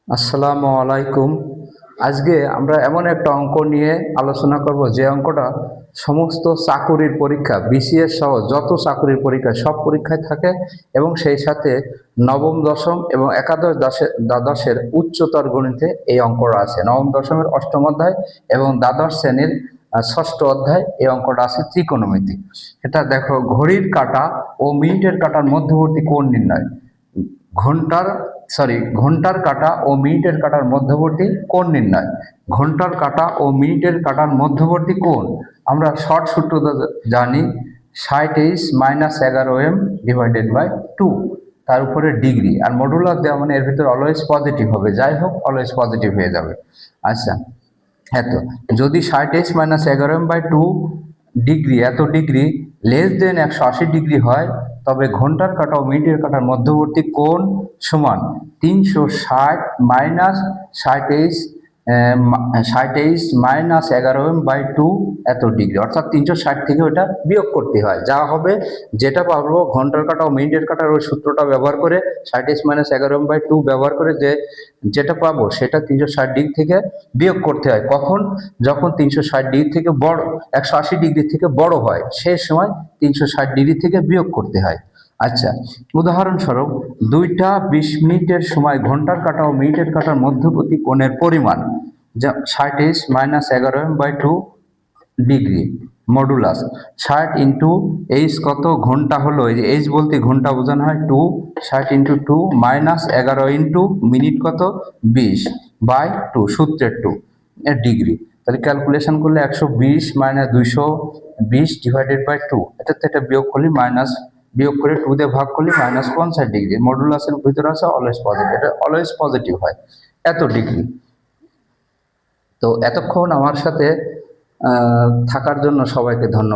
আসসালামু আলাইকুম। আজকে আমরা এমন একটা অঙ্ক নিয়ে আলোচনা করব যে অঙ্কটা সমস্ত চাকুরির পরীক্ষা বিসিএস সহ যত চাকুরির পরীক্ষা সব পরীক্ষায় থাকে এবং সেই সাথে নবম দশম এবং একাদশ দ্বাদশের উচ্চতর গণিতে এই অঙ্কটা আছে। নবম দশমের অষ্টম অধ্যায় এবং দ্বাদশ শ্রেণীর ষষ্ঠ অধ্যায় এই অঙ্কটা আছে ত্রিকোণমিতি। এটা দেখো, ঘড়ির কাঁটা ও মিনিটের কাঁটার মধ্যবর্তী কোণ নির্ণয়। ঘন্টার ঘন্টার কাঁটা ও মিনিটের কাঁটার মধ্যবর্তী কোণ নির্ণয়। ঘন্টার কাঁটা ও মিনিটের কাঁটার মধ্যবর্তী কোণ আমরা শর্ট সূত্রটা জানি, 60h-11m ডিভাইডেড বাই 2, তার উপরে ডিগ্রি আর মডুলার দেওয়া, মানে এর ভিতরে অলওয়েজ পজিটিভ হবে, যাই হোক অলওয়েজ পজিটিভ হয়ে যাবে। আচ্ছা, এত যদি 60h-11m/2 ডিগ্রি এত ডিগ্রি লেস দেন 180 ডিগ্রি হয়, তবে ঘন্টার কাঁটা ও মিনিটের কাঁটার মধ্যবর্তী কোণ সমান 360 মাইনাস 60h-11m/2 এত ডিগ্রি, অর্থাৎ 360 থেকে ওটা বিয়োগ করতে হয়। যা হবে যেটা পাবো ঘন্টার কাঁটা ও মিনিটের কাঁটার ওই সূত্রটা ব্যবহার করে 60h-11m/2 ব্যবহার করে যেটা পাবো সেটা 360 ডিগ্রি থেকে বিয়োগ করতে হয়। কখন? যখন 360 ডিগ্রি থেকে বড়, 180 ডিগ্রি থেকে বড় হয়, সেই সময় 360 ডিগ্রি থেকে বিয়োগ করতে হয়। আচ্ছা, উদাহরণস্বরূপ 2টা 20 মিনিটের সময় ঘন্টার কাঁটা ও মিনিটের কাঁটার মধ্যবর্তী কোণের পরিমাণ, যা 60h-11m/2 degree modulus 60 into H কত ঘন্টা হলো, এই যে এইচ বলতে ঘন্টা বোঝানো হয় 2, 60 ইন্টু 2 মাইনাস 11 ইন্টু মিনিট কত 20/2, সূত্রের 2 ডিগ্রি। তাহলে ক্যালকুলেশন করলে 120 মাইনাস 220 ডিভাইডেড বাই 2, এটা বিয়োগ করলে বিয়োগ করে 2 দিয়ে ভাগ করলে -50 ডিগ্রি। মডুলাসের ভিতরে আছে অলওয়েজ পজিটিভ, এটা অলওয়েজ পজিটিভ হয় এত ডিগ্রি। তো এতক্ষণ আমার সাথে থাকার জন্য সবাইকে ধন্যবাদ।